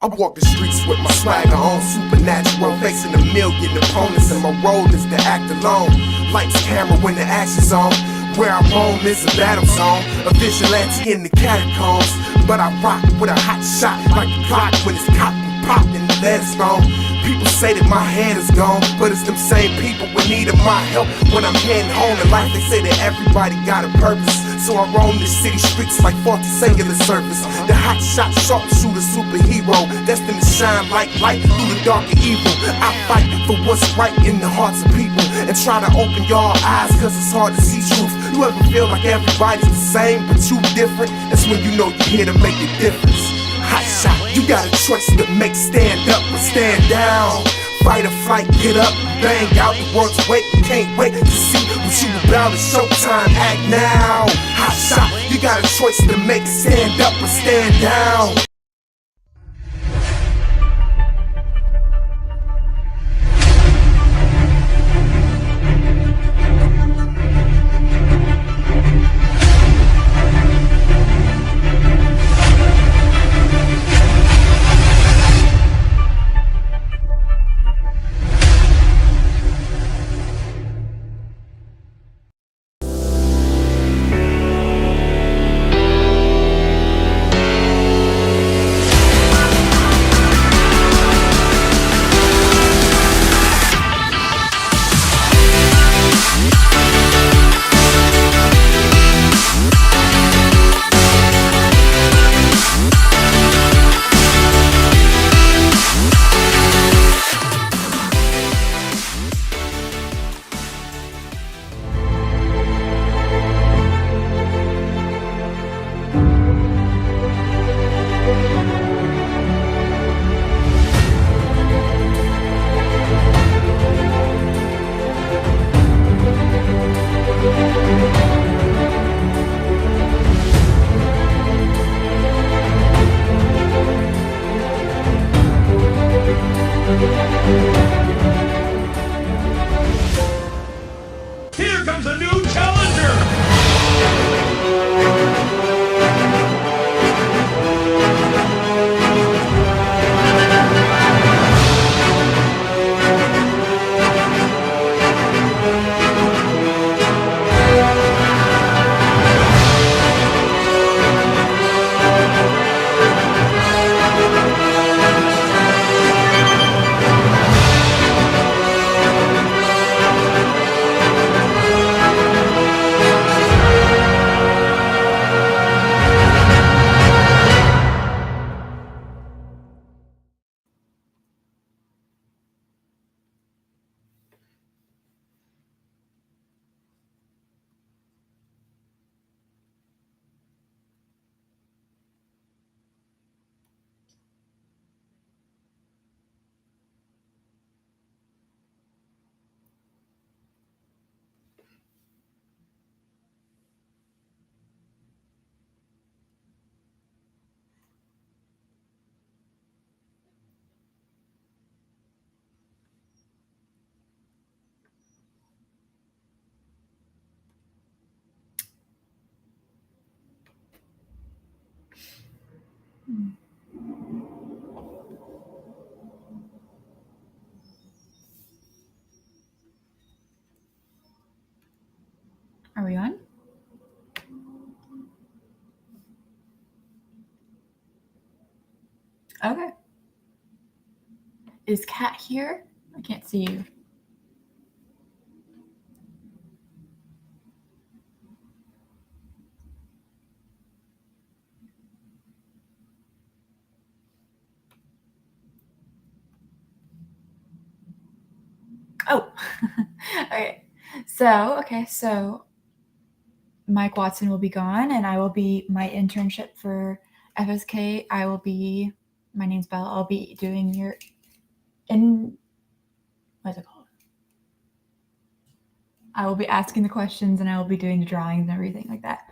I walk the streets with my swagger on, supernatural, facing a million opponents, and my role is to act alone. Lights, camera when the action's on. Where I roam is a battle zone, a vigilante in the catacombs. But I rock with a hot shot like a clock when it's cocked and popped and the lead is gone. People say that my head is gone, but it's them same people in need of my help when I'm heading home in life. They say that everybody got a purpose, so I roam the city streets like faulty cellular service. The hot shot, sharpshooter, superhero, destined to shine like light through the dark and evil. I fight for what's right in the hearts of people and try to open y'all eyes, cause it's hard to see truth. You ever feel like everybody's the same, but you different? That's when you know you're here to make a difference. Hot shot, you got a choice to make, stand up or stand down. Fight or flight, get up, bang out. The world's waiting, can't wait to see what you about. It's showtime, act now. Hot shot, you got a choice to make, stand up or stand down. Here comes a new challenger! Are we on? Okay. Is Kat here? I can't see you. Oh, okay. So Mike Watson will be gone, and I will be my internship for FSK. My name's Bella. I'll be doing what's it called? I will be asking the questions, and I will be doing the drawings and everything like that.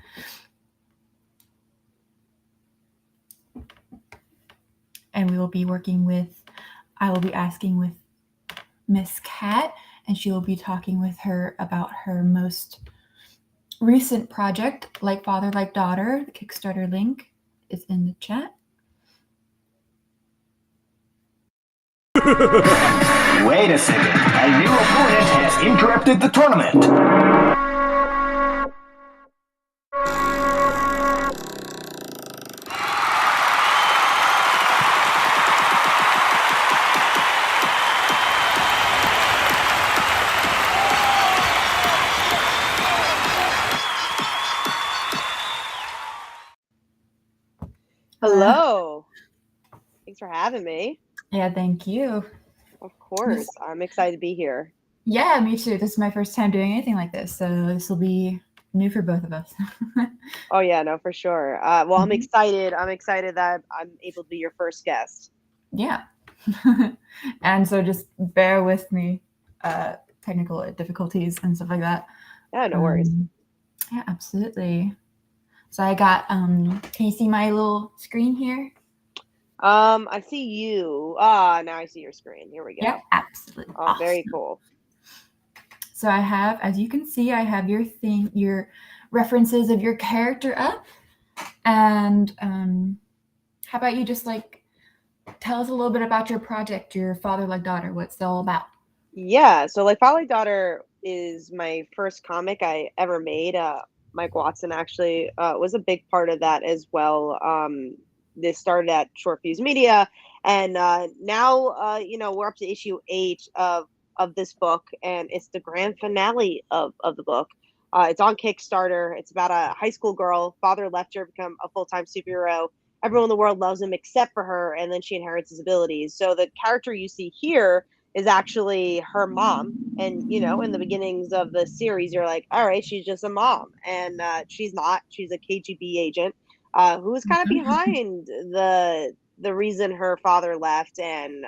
And I will be asking with Miss Kat, and she will be talking with her about her most recent project, Like Father, Like Daughter. The Kickstarter link is in the chat. Wait a second. A new opponent has interrupted the tournament. Hello. Thanks for having me. Yeah, thank you. Of course. I'm excited to be here. Yeah, me too. This is my first time doing anything like this, so this will be new for both of us. Oh yeah, no, for sure. Well, I'm Mhm. excited. I'm excited that I'm able to be your first guest. Yeah. And so just bear with me, technical difficulties and stuff like that. Yeah, no worries. Yeah, absolutely. So I got, can you see my little screen here? I see you. Now I see your screen. Here we go. Yeah, absolutely. Oh, Awesome. very cool. So I have, as you can see, I have your references of your character up. And how about you just like tell us a little bit about your project, your Father Like Daughter, what's it all about? Yeah, so like Folly Daughter is my first comic I ever made. Mike Watson actually was a big part of that as well. This started at Short Fuse Media, and now we're up to issue 8 of this book, and it's the grand finale of the book. It's on Kickstarter. It's about a high school girl. Father left her to become a full-time superhero. Everyone in the world loves him except for her, and then she inherits his abilities. So the character you see here is actually her mom. And, in the beginnings of the series, you're like, all right, she's just a mom. And she's not. She's a KGB agent who was kind of behind the reason her father left, and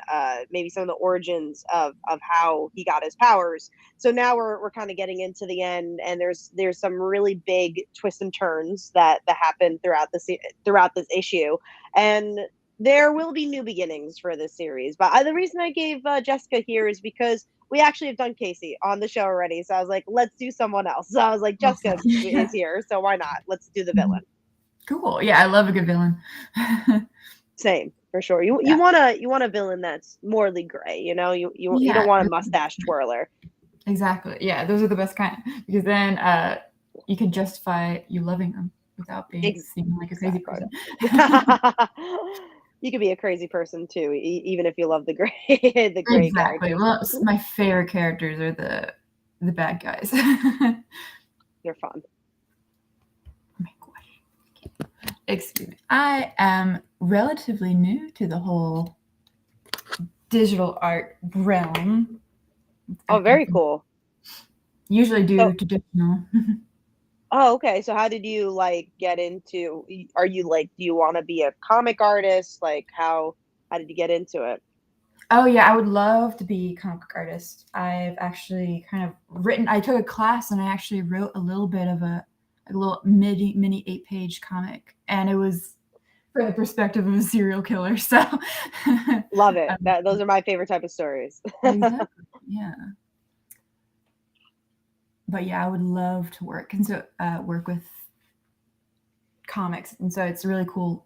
maybe some of the origins of how he got his powers. So now we're kind of getting into the end, and there's some really big twists and turns that happen throughout this issue. And there will be new beginnings for this series. But the reason I gave Jessica here is because we actually have done Casey on the show already. So I was like, let's do someone else. So I was like, Jessica is here, so why not? Let's do the villain. Cool. Yeah, I love a good villain. Same, for sure. You want a villain that's morally gray. You don't want a mustache twirler. Exactly. Yeah, those are the best kind, because then you can justify you loving them without being seeming like a crazy person. You could be a crazy person too, even if you love the gray the gray Exactly. characters. Well, my favorite characters are the bad guys. They're fun. Oh my gosh. Excuse me. I am relatively new to the whole digital art realm. Oh, very cool. Usually do traditional. Oh, okay. So how did you get into, are you do you want to be a comic artist? Like how did you get into it? Oh yeah, I would love to be a comic book artist. I've actually kind of I took a class and I actually wrote a little bit of a little mini 8-page comic, and it was from the perspective of a serial killer. So love it. Those are my favorite type of stories. Exactly. Yeah. But yeah, I would love to work with comics, and so it's really cool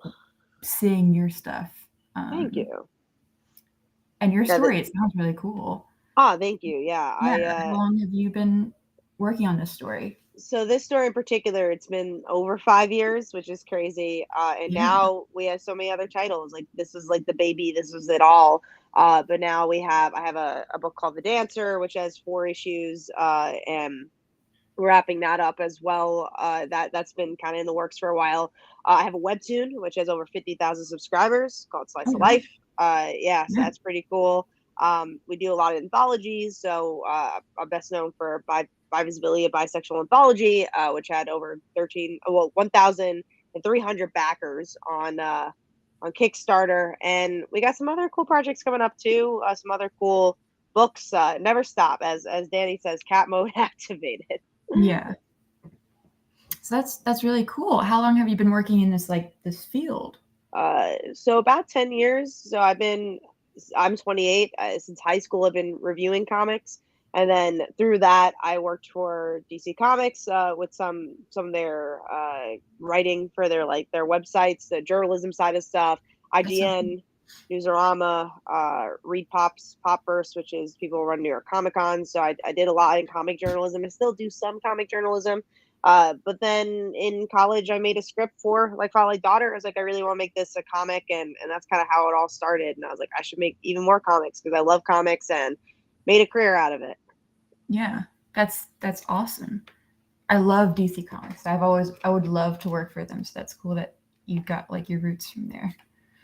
seeing your stuff. Thank you. And your story, it sounds really cool. Oh, thank you. Yeah. How long have you been working on this story? So this story in particular, it's been over 5 years, which is crazy. And now we have so many other titles. Like this was like the baby, this was it all. But now I have a book called The Dancer, which has 4 issues, and wrapping that up as well. That's been kind of in the works for a while. I have a webtoon which has over 50,000 subscribers called Slice of Life. So that's pretty cool. We do a lot of anthologies. So I'm best known for by Visibility, a bisexual anthology, which had over 1,300 backers on Kickstarter, and we got some other cool projects coming up too. Some other cool books. Never stop, as Danny says, cat mode activated. Yeah. So that's really cool. How long have you been working in this field? So about 10 years. So I'm 28. Since high school, I've been reviewing comics. And then through that, I worked for DC Comics with some of their writing for their websites, the journalism side of stuff, IGN. Newsarama, Read Pop's Pop Burst, which is people run New York Comic Con. So I did a lot in comic journalism. I still do some comic journalism. But then in college, I made a script for Like Father Like Daughter. I was like, I really want to make this a comic, and that's kind of how it all started. And I was like, I should make even more comics because I love comics, and made a career out of it. Yeah, that's awesome. I love DC Comics. I would love to work for them. So that's cool that you got like your roots from there.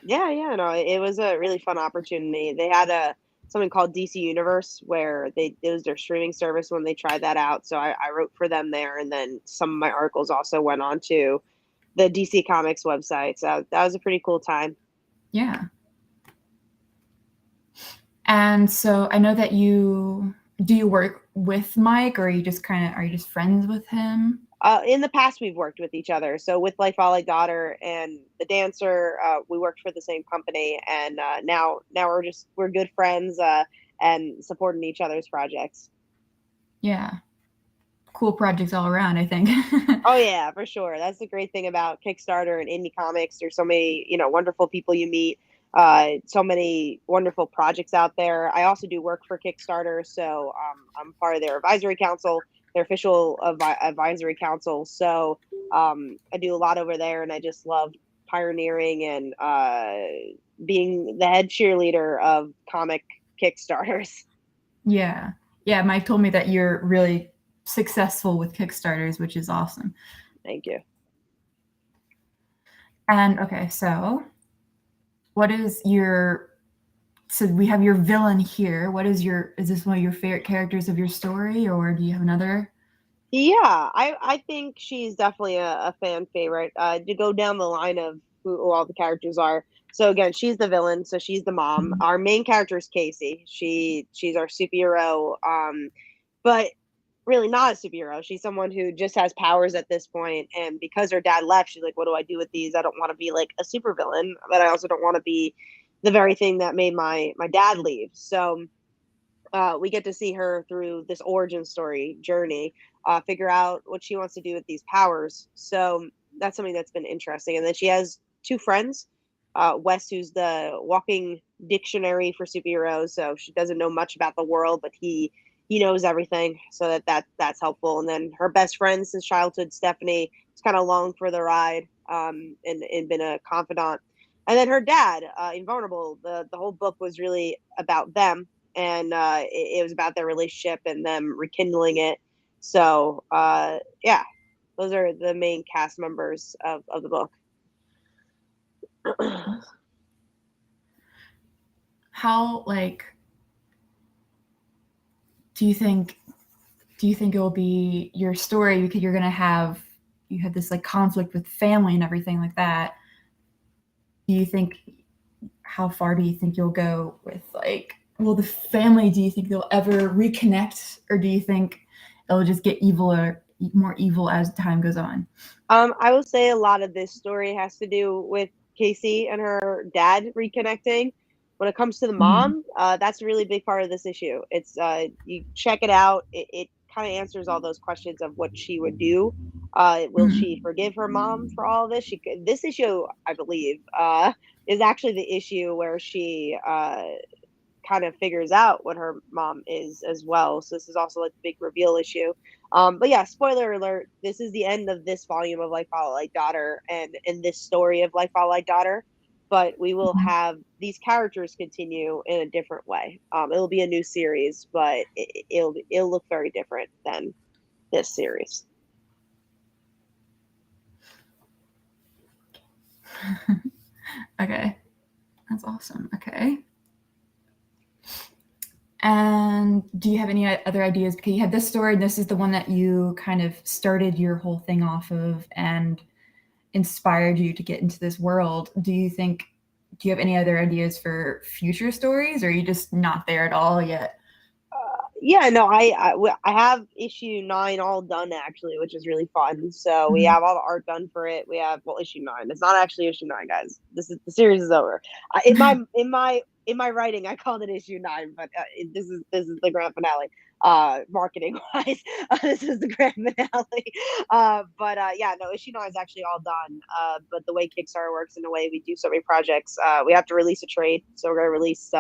Yeah, no, it was a really fun opportunity. They had something called DC Universe where it was their streaming service when they tried that out. So I wrote for them there, and then some of my articles also went on to the DC Comics website. So that was a pretty cool time. Yeah. And so I know that do you work with Mike, or are you just friends with him? In the past, we've worked with each other. So with Like Father Like Daughter and The Dancer, we worked for the same company, and now we're good friends and supporting each other's projects. Yeah, cool projects all around, I think. Oh yeah, for sure. That's the great thing about Kickstarter and indie comics. There's so many wonderful people you meet. So many wonderful projects out there. I also do work for Kickstarter, so I'm part of their advisory council, their official advisory council. So I do a lot over there, and I just love pioneering and being the head cheerleader of comic Kickstarters. Yeah, Mike told me that you're really successful with Kickstarters, which is awesome. Thank you. And okay, so what is so we have your villain here. Is this one of your favorite characters of your story, or do you have another? Yeah, I think she's definitely a fan favorite. To go down the line of who all the characters are. So again, she's the villain, so she's the mom. Mhm. Our main character is Casey. She's our superhero, but really not a superhero. She's someone who just has powers at this point, and because her dad left, she's like, what do I do with these? I don't want to be like a supervillain, but I also don't want to be the very thing that made my dad leave. So we get to see her through this origin story journey, figure out what she wants to do with these powers. So that's something that's been interesting. And then she has two friends, Wes, who's the walking dictionary for superheroes. So she doesn't know much about the world, but he knows everything. So that's helpful. And then her best friend since childhood, Stephanie, is kind of along for the ride, and been a confidant. And then her dad, Invulnerable. The whole book was really about them, and it was about their relationship and them rekindling it. So yeah, those are the main cast members of the book. How do you think it will be your story, because you have this like conflict with family and everything like that? How far do you think you'll go with the family? Do you think they'll ever reconnect, or do you think it'll just get more evil as time goes on? I will say a lot of this story has to do with Casey and her dad reconnecting. When it comes to the mom, that's a really big part of this issue. It's you check it out. It kind of answers all those questions of what she would do. Will she forgive her mom for all of this? This issue, I believe, is actually the issue where she kind of figures out what her mom is as well. So this is also like the big reveal issue. But yeah, spoiler alert, this is the end of this volume of Like Father Like Daughter and this story of Like Father Like Daughter. But we will have these characters continue in a different way. It'll be a new series, but it'll look very different than this series. Okay, that's awesome. Okay. And do you have any other ideas? Because you had this story, and this is the one that you kind of started your whole thing off of and inspired you to get into this world. Do you have any other ideas for future stories, or are you just not there at all yet? Yeah, no, I have issue 9 all done actually, which is really fun. So we have all the art done for it. We have issue 9. It's not actually issue 9, guys. The series is over. In my in my writing, I called it issue 9, but this is the grand finale. Marketing wise, this is the grand finale. But yeah, no, issue 9 is actually all done. But the way Kickstarter works and the way we do so many projects, we have to release a trade. So we're gonna release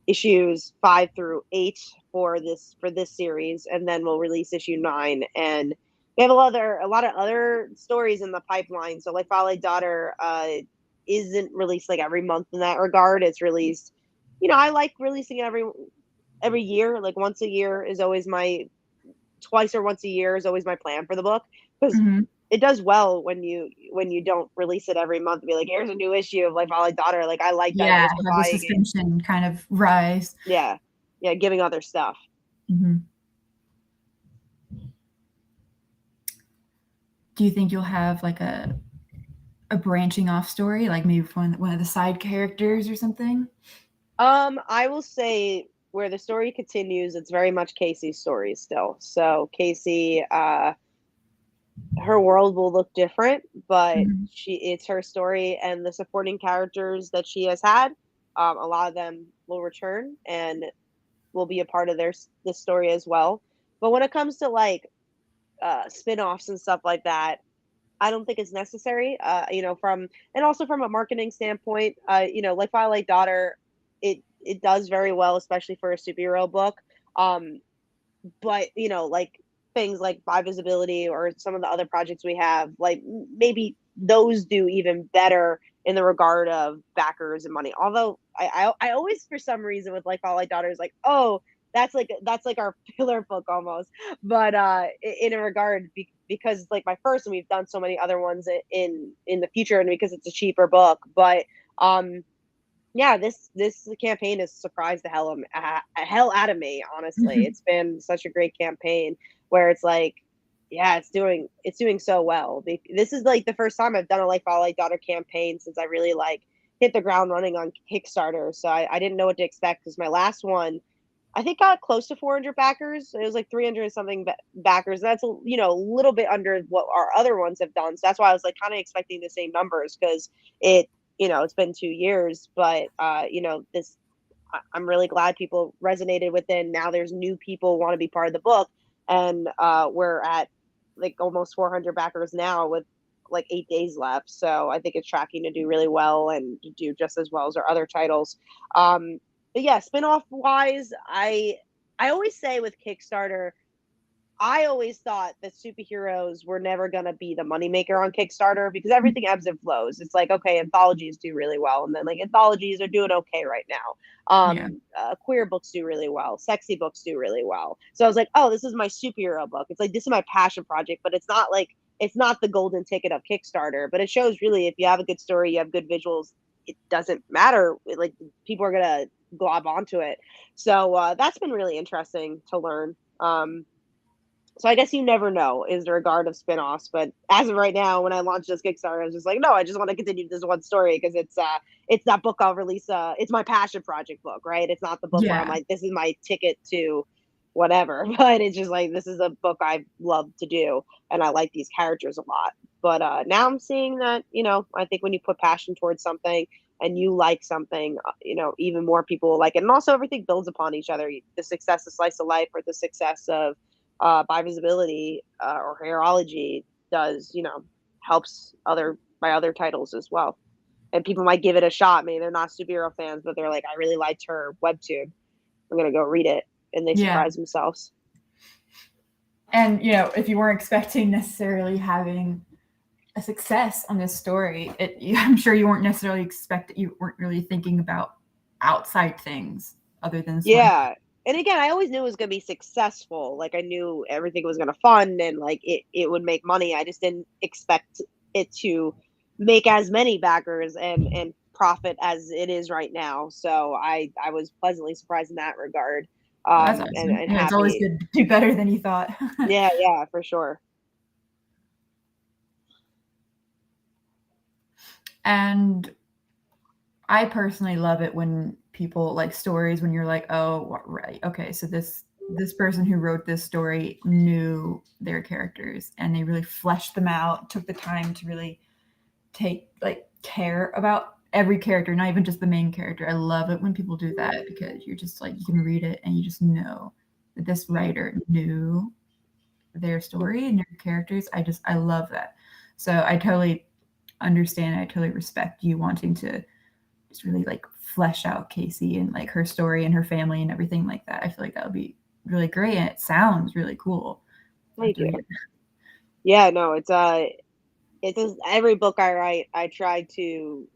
issues 5 through 8 for this series, and then we'll release issue 9. And we have a lot of other stories in the pipeline. So like Father Daughter isn't released like every month in that regard. It's released, I like releasing it every year. Like once a year is always twice or once a year is always my plan for the book, because it does well when you don't release it every month and be like, here's a new issue of like Father Daughter. Like I like that. Yeah, have the suspension kind of rise. Yeah, giving other stuff. Do you think you'll have like a branching off story, like maybe one of the side characters or something? I will say where the story continues, it's very much Casey's story still. So Casey, her world will look different, but it's her story, and the supporting characters that she has had, a lot of them will return and will be a part of this story as well. But when it comes to like spin-offs and stuff like that, I don't think it's necessary. And also from a marketing standpoint, like Twilight Daughter, it does very well, especially for a superhero book. But like things like By Visibility or some of the other projects we have, like maybe those do even better in the regard of backers and money. Although I always, for some reason, with like Twilight Daughter, is like, oh, that's like our filler book almost. But in a regard, because like my first, and we've done so many other ones in the future, and because it's a cheaper book. But yeah, this campaign has surprised the hell out of me. Honestly, it's been such a great campaign where it's like, yeah, it's doing so well. This is like the first time I've done a like Twilight Daughter campaign since I really like hit the ground running on Kickstarter. So I didn't know what to expect, because my last one, I think, got close to 400 backers. It was like 300 and something backers. That's a little bit under what our other ones have done. So that's why I was like kind of expecting the same numbers, because it's been 2 years. But this, I'm really glad people resonated with it. Now there's new people want to be part of the book, and we're at like almost 400 backers now with like 8 days left. So I think it's tracking to do really well and to do just as well as our other titles. But yeah, spinoff wise, I always say with Kickstarter, I always thought that superheroes were never going to be the moneymaker on Kickstarter, because everything ebbs and flows. It's like, okay, anthologies do really well, and then like anthologies are doing okay right now. Queer books do really well. Sexy books do really well. So I was like, oh, this is my superhero book. It's like, this is my passion project, but it's not the golden ticket of Kickstarter. But it shows, really, if you have a good story, you have good visuals, it doesn't matter. Like, people are going to glob onto it. So that's been really interesting to learn. So I guess you never know is the regard of spinoffs, but as of right now, when I launched this Kickstarter, I was just like, no, I just want to continue this one story, because it's that book I'll release. It's my passion project book, right? It's not the book where I'm like, this is my ticket to whatever, but it's just like, this is a book I love to do, and I like these characters a lot. But now I'm seeing that, I think when you put passion towards something and you like something, even more people will like it. And also everything builds upon each other. The success of Slice of Life, or the success of By Visibility or Hairology does, helps my other titles as well. And people might give it a shot. Maybe they're not superhero fans, but they're like, I really liked her webtoon, I'm going to go read it. And they surprise themselves. And, if you weren't expecting necessarily having a success on this story, I'm sure you weren't necessarily you weren't really thinking about outside things other than this one. And again, I always knew it was going to be successful. Like, I knew everything was going to fund, and like it would make money. I just didn't expect it to make as many backers and profit as it is right now. So I was pleasantly surprised in that regard. That's awesome. And it's always good to do better than you thought. yeah, for sure. And I personally love it when people like stories when you're like, oh, right, okay, so this person who wrote this story knew their characters, and they really fleshed them out, took the time to really take like care about every character, not even just the main character. I love it when people do that because you're just like, you can read it and you just know that this writer knew their story and their characters. I love that. So I totally understand. I totally respect you wanting to just really like flesh out Casey and like her story and her family and everything like that. I feel like that would be really great, and it sounds really cool. Thank you. Yeah, no, it's every book I write, I try to,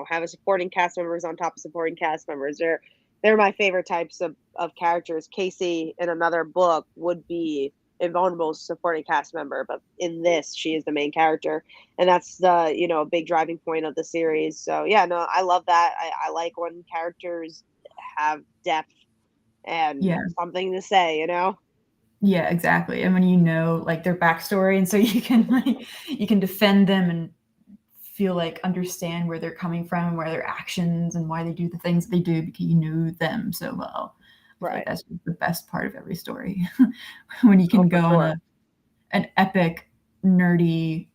have a supporting cast members on top of supporting cast members. They're my favorite types of characters. Casey in another book would be a vulnerable supporting cast member, but in this, she is the main character, and that's the a big driving point of the series. So yeah, no, I love that. I like when characters have depth and Yeah. something to say. Yeah, exactly. And when you know like their backstory, and so you can defend them and feel like understand where they're coming from, where their actions and why they do the things they do because you know them so well. I feel like Right. that's the best part of every story. When you can go on an epic, nerdy,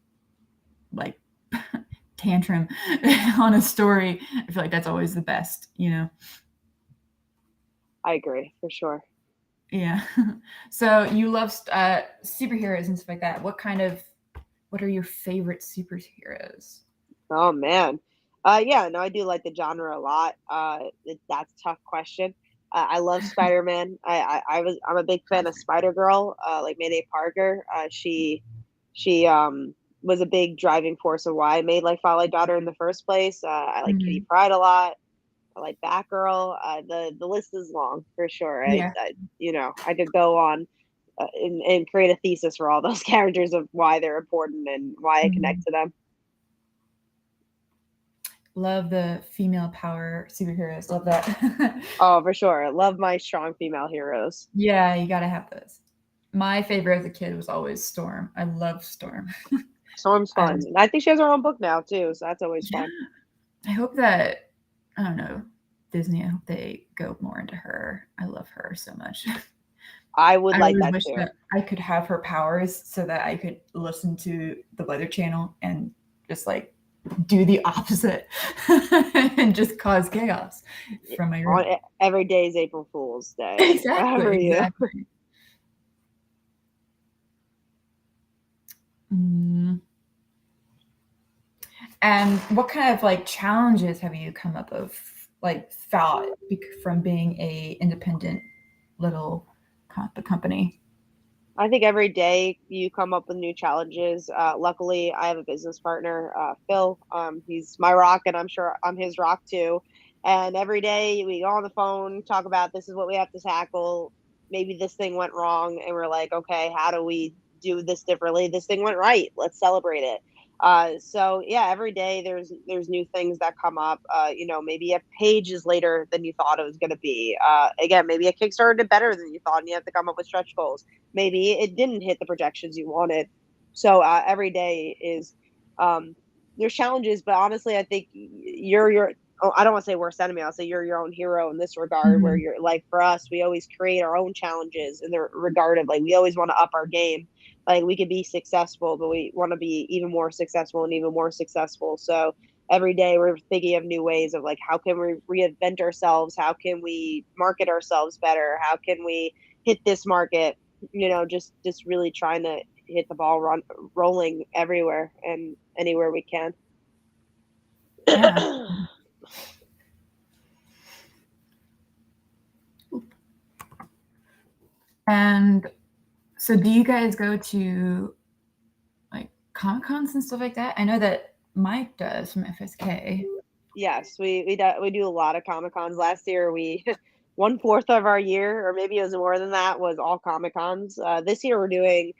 like tantrum on a story, I feel like that's always the best, I agree for sure. Yeah. So you love superheroes and stuff like that. What are your favorite superheroes? Oh man. Yeah, no, I do like the genre a lot. That's a tough question. I love Spider-Man. I'm a big fan of Spider-Girl, like Mayday Parker. She was a big driving force of why I made like Follow Daughter in the first place. I like Kitty Mhm. Pryde a lot. I like Batgirl. The list is long for sure. Yeah. I could go on and create a thesis for all those characters of why they're important and why I connect Mhm. to them. Love the female power superheroes. Love that. Oh, for sure. Love my strong female heroes. Yeah, you gotta have those. My favorite as a kid was always Storm. I love Storm. Storm's I fun. And I think she has her own book now too, so that's always Yeah. fun. I hope that I don't know, Disney, I hope they go more into her. I love her so much. I would I like really that wish too. that I could have her powers so that I could listen to the Weather Channel and just like do the opposite and just cause chaos from my room. Every day is April Fool's Day Exactly, for you. exactly. Mm. And what kind of like challenges have you come up of like felt from being a independent little company? I think every day you come up with new challenges. Luckily, I have a business partner, Phil. He's my rock, and I'm sure I'm his rock too. And every day we go on the phone, talk about this is what we have to tackle. Maybe this thing went wrong, and we're like, okay, how do we do this differently? This thing went right. Let's celebrate it. So yeah, every day there's new things that come up. Maybe a page is later than you thought it was going to be. Again, maybe a Kickstarter did better than you thought, and you have to come up with stretch goals. Maybe it didn't hit the projections you wanted. So every day is there's challenges, but honestly, I think you're your. Oh, I don't want to say worst enemy. I'll say you're your own hero in this regard. Where Mhm. you're like for us, we always create our own challenges in the regard of like we always want to up our game. Like we could be successful, but we want to be even more successful and even more successful. So every day we're thinking of new ways of like how can we reinvent ourselves? How can we market ourselves better? How can we hit this market? Just really trying to hit the ball rolling everywhere and anywhere we can. Yeah. And so do you guys go to like Comic Cons and stuff like that? I know that Mike does from FSK. Yes, we do a lot of Comic Cons. Last year, we 1/4 of our year, or maybe it was more than that, was all Comic Cons. This year, we're doing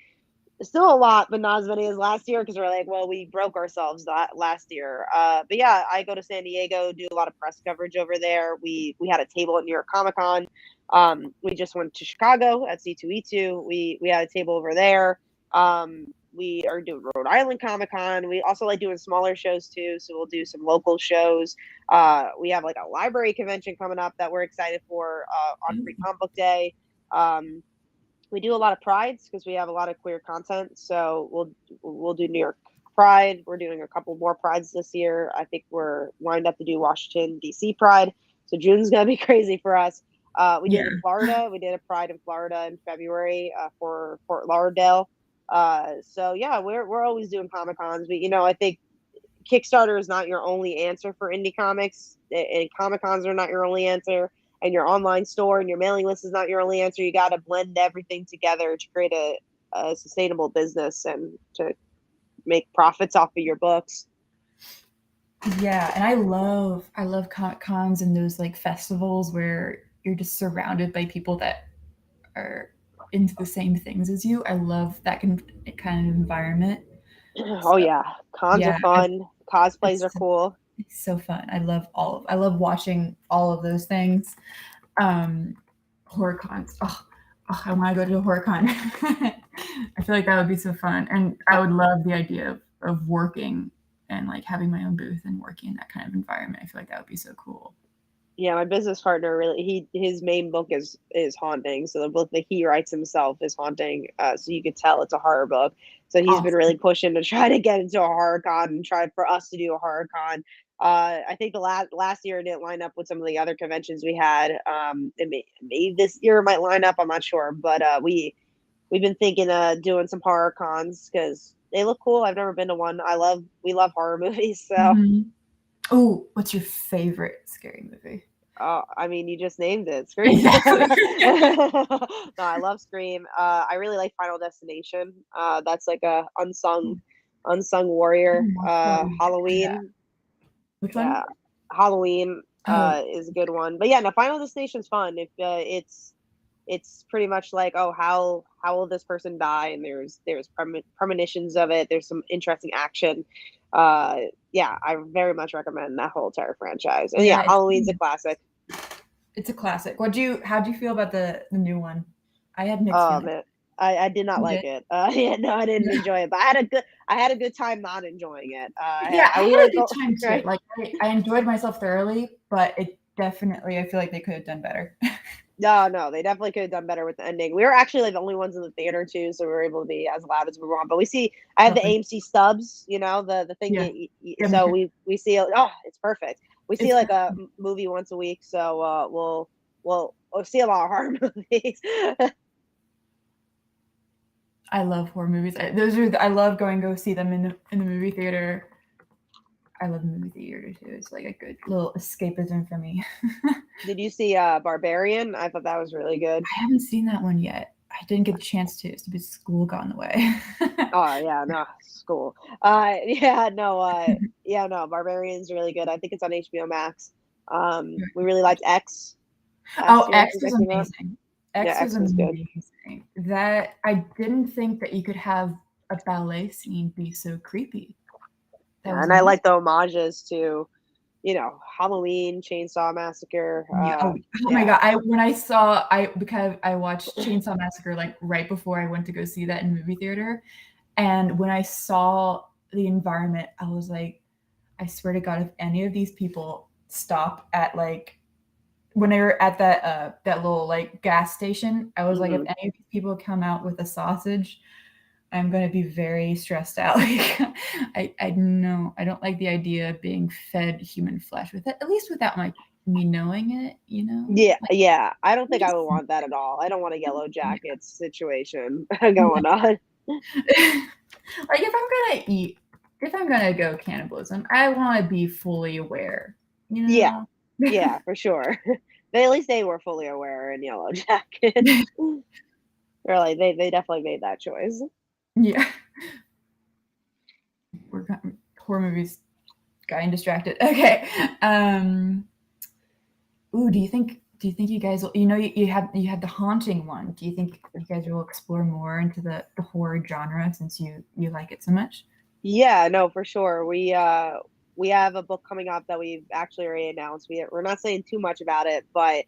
still a lot, but not as many as last year because we're like, well, we broke ourselves that last year. But yeah, I go to San Diego, do a lot of press coverage over there. We had a table at New York Comic Con. We just went to Chicago at C2E2. We had a table over there. We are doing Rhode Island Comic Con. We also like doing smaller shows too, so we'll do some local shows. We have like a library convention coming up that we're excited for on Free Comic Book Day. We do a lot of prides because we have a lot of queer content. So we'll do New York Pride. We're doing a couple more Prides this year. I think we're lined up to do Washington, D.C. Pride. So June's going to be crazy for us. We did in Florida. We did a Pride in Florida in February for Fort Lauderdale. So yeah, we're always doing Comic Cons. But I think Kickstarter is not your only answer for indie comics, and Comic Cons are not your only answer, and your online store and your mailing list is not your only answer. You got to blend everything together to create a sustainable business and to make profits off of your books. Yeah, and I love Comic Cons and those like festivals where you're just surrounded by people that are into the same things as you. I love that kind of environment. Oh yeah, cons are fun. Cosplays are cool. It's so fun. I love watching all of those things. Horror cons. Oh, I want to go to a horror con. I feel like that would be so fun, and I would love the idea of working and like having my own booth and working in that kind of environment. I feel like that would be so cool. Yeah, my business partner really his main book is haunting. So the book that he writes himself is haunting. So you could tell it's a horror book. So he's been really pushing to try to get into a horror con and try for us to do a horror con. I think the last year it didn't line up with some of the other conventions we had. Maybe this year it might line up. I'm not sure, but we've been thinking of doing some horror cons because they look cool. I've never been to one. We love horror movies. So. Mm-hmm. Oh, what's your favorite scary movie? I mean, you just named it, Scream. Exactly. No, I love Scream. I really like Final Destination. That's like a unsung warrior. Halloween. Yeah. Which one? Yeah, Halloween is a good one. But yeah, no, Final Destination's fun. If it's pretty much like, oh, how will this person die? And there's premonitions of it. There's some interesting action. Yeah, I very much recommend that whole entire franchise. And yeah, Halloween's a classic. It's a classic. How'd you feel about the new one? I had mixed feelings. Man, I did not like it. Yeah, no, I didn't enjoy it, but I had a good time not enjoying it. Yeah, I had a good time too. Like I enjoyed myself thoroughly, but it definitely, I feel like they could have done better. No, they definitely could have done better with the ending. We were actually like the only ones in the theater too, so we were able to be as loud as we want. But I have the AMC stubs, the thing. Yeah. So we see. Oh, it's perfect. We see like a movie once a week, so we'll see a lot of horror movies. I love horror movies. I love go see them in the movie theater. I love the movie theater too. It's like a good little escapism for me. Did you see Barbarian? I thought that was really good. I haven't seen that one yet. I didn't get the chance to. It's because school got in the way. Oh yeah, no, school. Barbarian's really good. I think it's on HBO Max. We really liked X. X was amazing. X was amazing. Good. That I didn't think that you could have a ballet scene be so creepy. And I like the homages to, Halloween, Chainsaw Massacre. Oh my god! Because I watched Chainsaw Massacre like right before I went to go see that in movie theater, and when I saw the environment, I was like, I swear to God, if any of these people stop at like when they were at that little like gas station, I was like, if any of these people come out with a sausage, I'm going to be very stressed out. Like, I know I don't like the idea of being fed human flesh with it, at least without me knowing it, Yeah, yeah. I don't think I would want that at all. I don't want a Yellow Jackets situation going on. Like if I'm gonna go cannibalism, I want to be fully aware. Yeah, for sure. At least they were fully aware in Yellow Jackets. Really, they definitely made that choice. Yeah. Horror movies getting distracted. Okay. Do you think you guys will, you had the haunting one. Do you think you guys will explore more into the horror genre since you like it so much? Yeah, no, for sure. We have a book coming up that we've actually already announced. We're not saying too much about it, but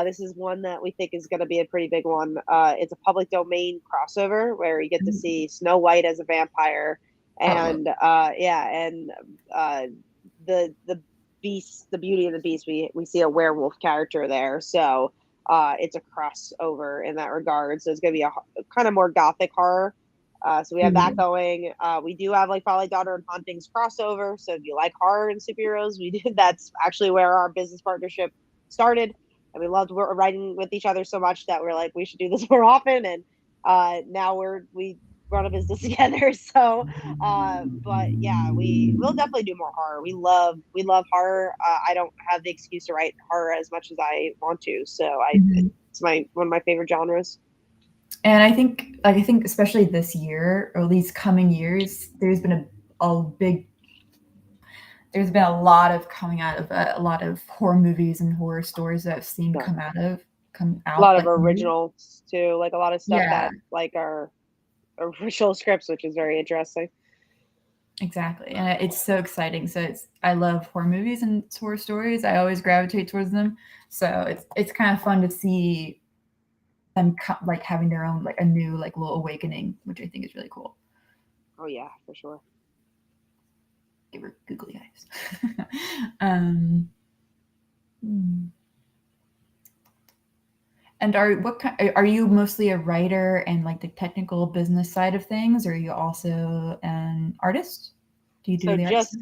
this is one that we think is going to be a pretty big one. It's a public domain crossover where you get to see Snow White as a vampire, and the Beast, the Beauty and the Beast. We see a werewolf character there, so it's a crossover in that regard. So it's going to be a kind of more gothic horror. So we have that going. We do have like Folly Daughter and Hauntings crossover. So if you like horror and superheroes, we did. That's actually where our business partnership started, and we loved writing with each other so much that we're like, we should do this more often. And now we run a business together. So, but yeah, we'll definitely do more horror. We love horror. I don't have the excuse to write horror as much as I want to. So it's one of my favorite genres. And I think especially this year, or these coming years, there's been there's been a lot of coming out of a lot of horror movies and horror stories that I've seen come out. A lot of like, originals too, like a lot of stuff that like are original scripts, which is very interesting. Exactly, and it's so exciting. So I love horror movies and horror stories. I always gravitate towards them. So it's kind of fun to see them like having their own like a new like little awakening, which I think is really cool. Oh yeah, for sure. Give her googly eyes. And are you mostly a writer and like the technical business side of things, or are you also an artist? Do you do the arts?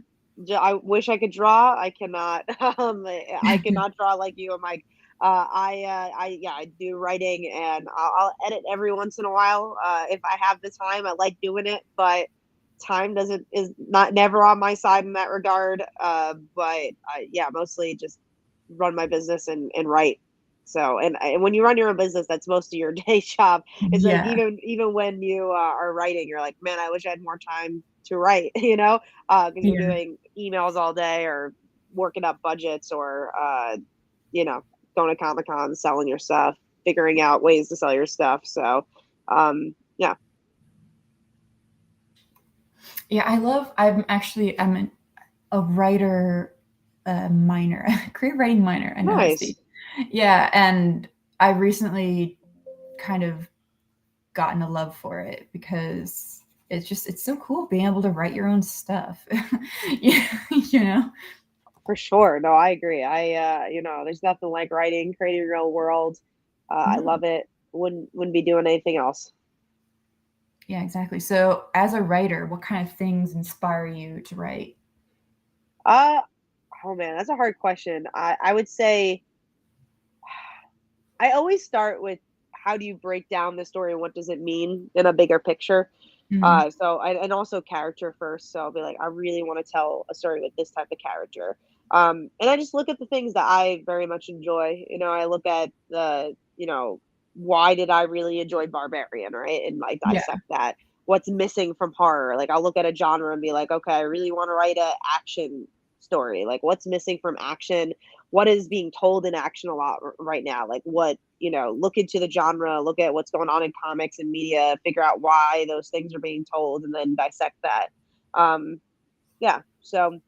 I wish I could draw. I cannot. I cannot draw like you and Mike. I do writing, and I'll edit every once in a while if I have the time. I like doing it, but time is never on my side in that regard. But mostly just run my business and write. So and when you run your own business, that's most of your day job. It's like even when you are writing, you're like, man, I wish I had more time to write. Because you're doing emails all day, or working up budgets, or going to Comic-Con, selling your stuff, figuring out ways to sell your stuff. So, yeah. Yeah, I'm a writer minor, creative writing minor. I know how to speak. Yeah, and I recently kind of gotten a love for it because it's so cool being able to write your own stuff. For sure. No, I agree. There's nothing like writing, creating your own world. I love it. Wouldn't be doing anything else. Yeah, exactly. So as a writer, what kind of things inspire you to write? Oh man, that's a hard question. I would say I always start with, how do you break down the story and what does it mean in a bigger picture? And also character first. So I'll be like, I really want to tell a story with this type of character. And I just look at the things that I very much enjoy. I look at why did I really enjoy Barbarian, right? And like dissect that. What's missing from horror? Like I'll look at a genre and be like, okay, I really want to write a action story. Like what's missing from action? What is being told in action a lot right now? Like what, look into the genre, look at what's going on in comics and media, figure out why those things are being told, and then dissect that. So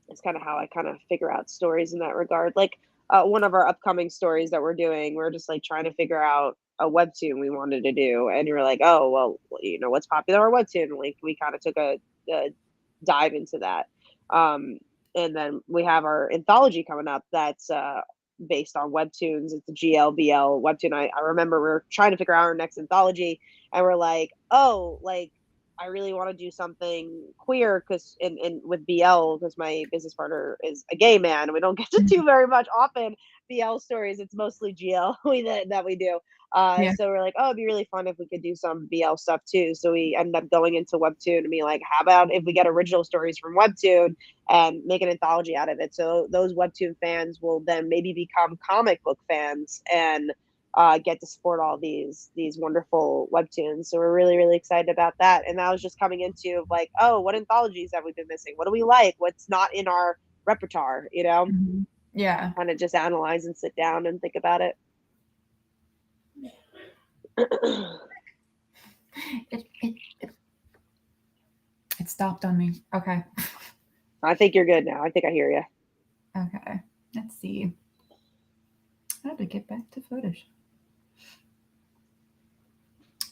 it's kind of how I kind of figure out stories in that regard. Like one of our upcoming stories that we're doing, we're just like trying to figure out a webtoon we wanted to do, and you're like, oh well, what's popular or webtoon? Like we kind of took a dive into that. And then we have our anthology coming up that's based on webtoons. It's a GLBL webtoon. I remember we were trying to figure out our next anthology, and we're like, oh, like I really want to do something queer because in with BL, because my business partner is a gay man, and we don't get to do very much often BL stories. It's mostly GL that we do. So we're like, oh, it'd be really fun if we could do some BL stuff too. So we ended up going into webtoon and being like, how about if we get original stories from webtoon and make an anthology out of it? So those webtoon fans will then maybe become comic book fans and get to support all these wonderful webtoons. So we're really, really excited about that. And that was just coming into like, oh, what anthologies have we been missing? What do we like? What's not in our repertoire? Yeah. Kind of just analyze and sit down and think about it. It stopped on me. Okay. I think you're good now. I think I hear you. Okay. Let's see. How to get back to Photoshop?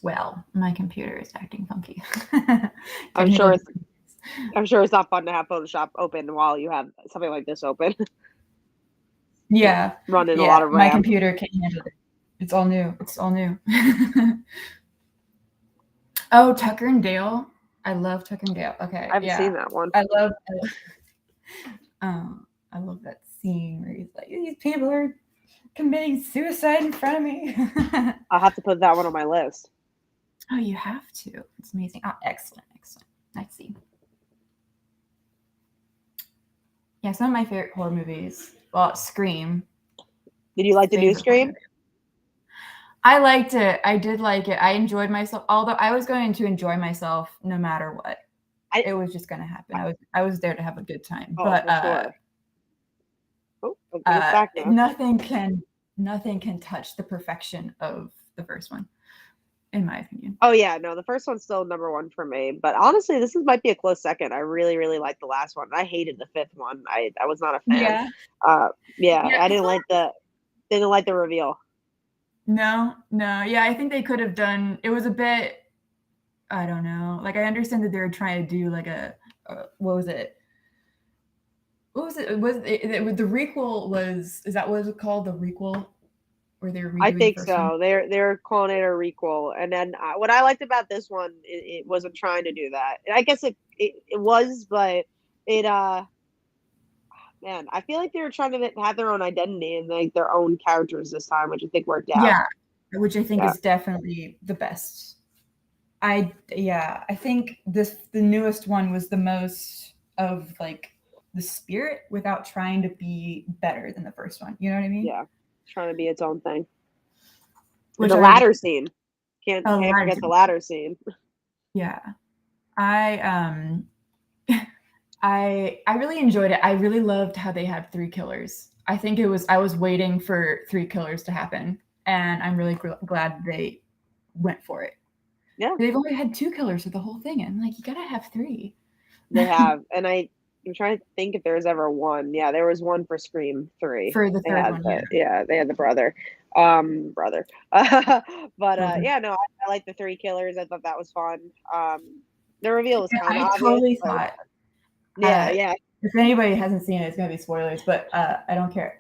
Well, my computer is acting funky. I'm sure it's not fun to have Photoshop open while you have something like this open. Yeah. Running a lot of RAM. My computer can't handle it. It's all new. Oh, Tucker and Dale. I love Tucker and Dale. Okay, I haven't yeah. seen that one. I love that scene where he's like, these people are committing suicide in front of me. I'll have to put that one on my list. Oh, you have to. It's amazing. Oh, excellent. Nice scene. Yeah, some of my favorite horror movies. Well, Scream. Did you like the new Favorite horror Scream? movie. I liked it. I did like it. I enjoyed myself. Although I was going to enjoy myself no matter what. It was just going to happen. I was there to have a good time. Oh, but for sure. Oh, it's back now. nothing can touch the perfection of the first one, in my opinion. Oh yeah, no, the first one's still number one for me. But honestly, might be a close second. I really, really liked the last one. I hated the fifth one. I was not a fan. Yeah. I didn't like the reveal. No. Yeah, I think they could have done. It was a bit. I don't know. Like I understand that they were trying to do like what was it? Was the requel was? Is that what it's called? The requel, where they were redoing I think the first so. one? They're calling it a requel, and then what I liked about this one, it wasn't trying to do that. I guess it was, but it man, I feel like they were trying to have their own identity and like their own characters this time, which I think worked out. Yeah, which I think is definitely the best. I think the newest one was the most of like the spirit without trying to be better than the first one. You know what I mean? Yeah, trying to be its own thing. Which The ladder scene. Can't forget the ladder scene. Yeah. I really enjoyed it. I really loved how they had 3 killers. I was waiting for 3 killers to happen, and I'm really glad they went for it. Yeah. They've only had 2 killers for the whole thing, and like you gotta have 3. They have, and I'm trying to think if there was ever one. Yeah, there was one for Scream 3. For the third one, yeah, they had the brother. But yeah, no, I like the 3 killers. I thought that was fun. The reveal was kind of obvious. Totally thought. Yeah. If anybody hasn't seen it, it's gonna be spoilers, but I don't care.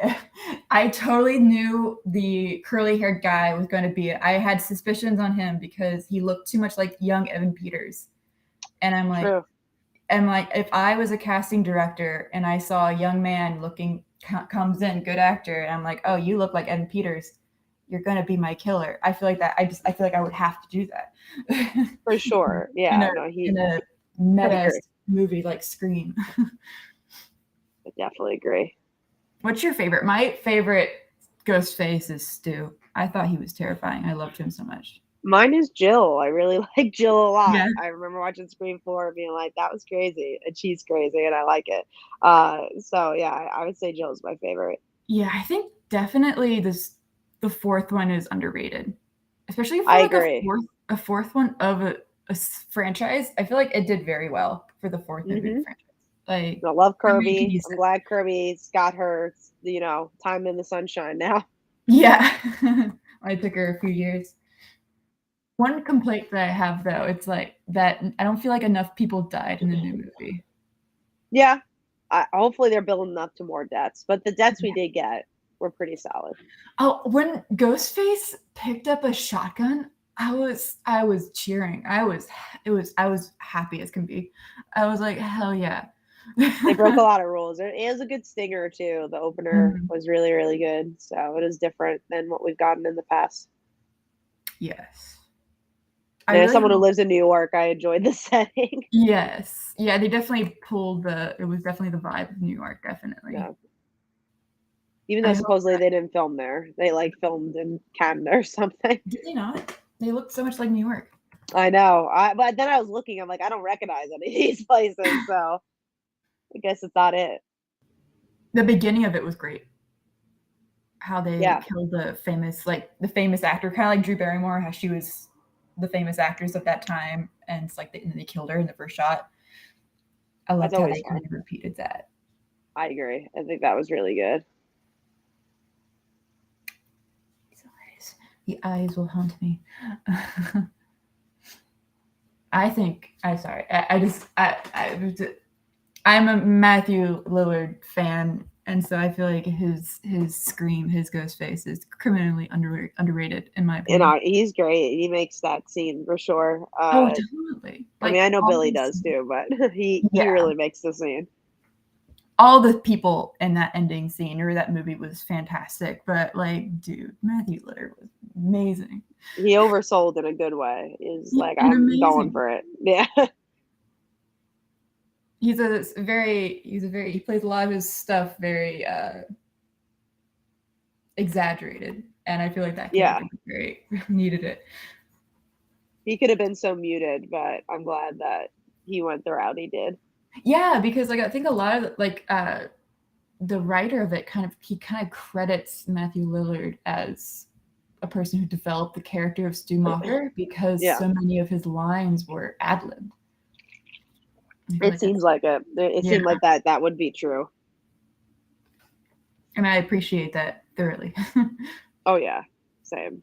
I totally knew the curly-haired guy was going to be it. I had suspicions on him because he looked too much like young Evan Peters, and I'm like, True. if I was a casting director and I saw a young man comes in, good actor, and I'm like, oh, you look like Evan Peters, you're gonna be my killer. I feel like that. I feel like I would have to do that. For sure. Yeah. in a meta movie like Scream. I definitely agree. What's your favorite? My favorite Ghostface is Stu. I thought he was terrifying. I loved him so much. Mine is Jill. I really like Jill a lot. Yeah. I remember watching Scream 4 and being like, that was crazy. And she's crazy and I like it. So yeah, I would say Jill's my favorite. Yeah, I think definitely the fourth one is underrated. Especially for I like agree. a fourth one of a franchise. I feel like it did very well for the fourth movie franchise. Like I love Kirby. I'm glad Kirby's got her, time in the sunshine now. Yeah. It took her a few years. One complaint that I have though, it's like that I don't feel like enough people died in the new movie. Yeah. Hopefully they're building up to more deaths, but the deaths we did get were pretty solid. Oh, when Ghostface picked up a shotgun, I was cheering. I was happy as can be. I was like, hell yeah. They broke a lot of rules. It was a good stinger too. The opener was really, really good. So it is different than what we've gotten in the past. Yes. As someone who lives in New York, I enjoyed the setting. Yes. Yeah, they definitely it was definitely the vibe of New York, definitely. Yeah. Even though supposedly they didn't film there. They filmed in Canada or something. Did they not? They looked so much like New York. I know. But then I was looking, I'm like, I don't recognize any of these places, so I guess it's not it. The beginning of it was great. How they killed the famous actor, kind of like Drew Barrymore, how she was the famous actress of that time, and it's like they killed her in the first shot. I loved how they kind of repeated that. I agree. I think that was really good. The eyes will haunt me. I'm a Matthew Lillard fan, And so I feel like his scream, his ghost face is criminally underrated in my opinion. He's great. He makes that scene for sure. Oh, definitely. I mean, Like I know all Billy these, does too, but he yeah, really makes the scene. all the people in that ending scene or that movie was fantastic. But like, dude, Matthew Lillard was amazing. He oversold in a good way. He's He like, did I'm going amazing. for it. Yeah. He plays a lot of his stuff very exaggerated, and I feel like that Yeah. character was great. Needed it. He could have been so muted, but I'm glad that he went the route he did. Yeah, because like I think a lot of like the writer of it kind of credits Matthew Lillard as a person who developed the character of Stu Macher because Yeah. so many of his lines were ad-libbed. It seems like it. It seemed like that would be true. And I appreciate that thoroughly. Oh yeah, same.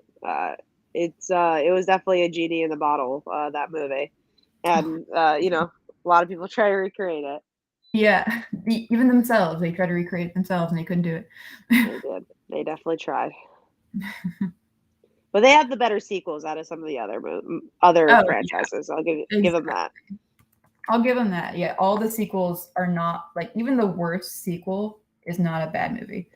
It was definitely a genie in the bottle, that movie, and you know, a lot of people try to recreate it. Yeah, even themselves, they tried to recreate it themselves and they couldn't do it. They did. They definitely tried. But they have the better sequels out of some of the other franchises. I'll give them that. I'll give them that. Yeah, all the sequels are not like even the worst sequel is not a bad movie.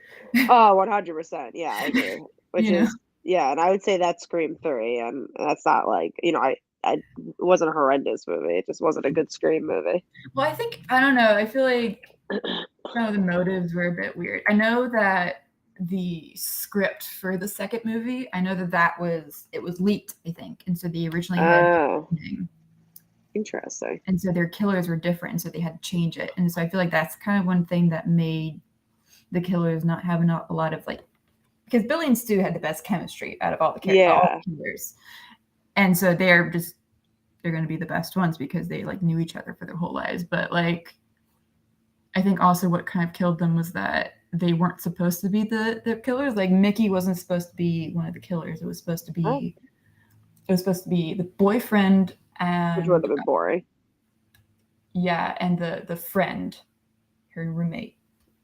Oh, 100%. Yeah, I agree. Which You know? is yeah, and I would say that's Scream 3, and that's not like it wasn't a horrendous movie. It just wasn't a good Scream movie. Well, I don't know. I feel like some of the motives were a bit weird. I know that the script for the second movie, I know that it was leaked, I think, and so they originally had Oh, interesting. and so their killers were different, so they had to change it. And so I feel like that's kind of one thing that made the killers not have a lot of like, because Billy and Stu had the best chemistry out of all the killers, and so they're going to be the best ones because they like knew each other for their whole lives. But like, I think also what kind of killed them was that they weren't supposed to be the killers. Like Mickey wasn't supposed to be one of the killers. It was supposed to be the boyfriend and Which would have been boring. yeah, and the friend, her roommate.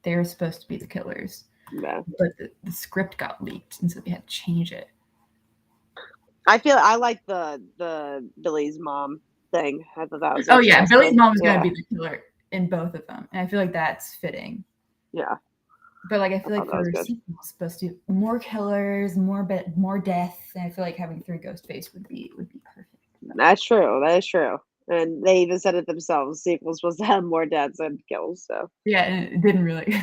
They were supposed to be the killers. Yeah. But the script got leaked, and so they had to change it. I like the Billy's mom thing. I thought that was Billy's mom was going to be the killer in both of them, and I feel like that's fitting. Yeah. But like I feel like for a sequel, it's supposed to be more killers, more death, and I feel like having 3 Ghostface would be perfect. That's true. That is true. And they even said it themselves. Sequels supposed to have more deaths than kills. So yeah, and it didn't really.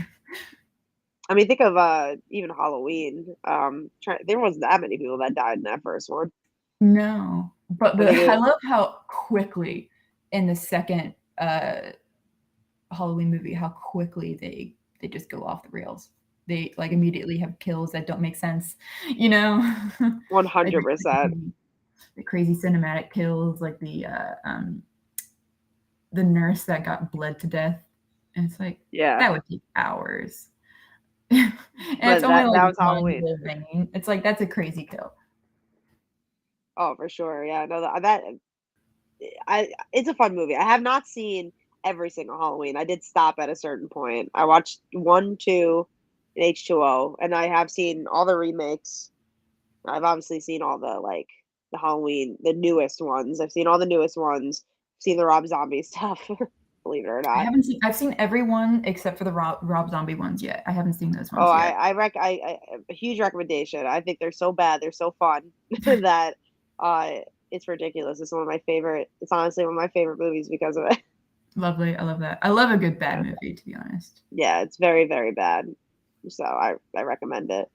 I mean, think of even Halloween. There wasn't that many people that died in that first one. No, but I love how quickly in the second Halloween movie, how quickly they just go off the rails. They like immediately have kills that don't make sense, you know. 100%. The crazy cinematic kills, like the nurse that got bled to death, and it's like that would take hours. And it's only like that was Halloween. Vein. It's like that's a crazy kill. Oh, for sure. Yeah, no, it's a fun movie. I have not seen every single Halloween. I did stop at a certain point. I watched 1, 2, and H2O, and I have seen all the remakes. I've obviously seen all the Halloween, the newest ones. I've seen all the newest ones. I've seen the Rob Zombie stuff. Believe it or not, I've seen every one except for the Rob Zombie ones yet. I haven't seen those ones yet. I a huge recommendation. I think they're so bad, they're so fun that it's ridiculous. It's one of my favorite. It's honestly one of my favorite movies because of it. Lovely, I love that. I love a good bad movie, to be honest. Yeah, it's very, very bad. So I recommend it.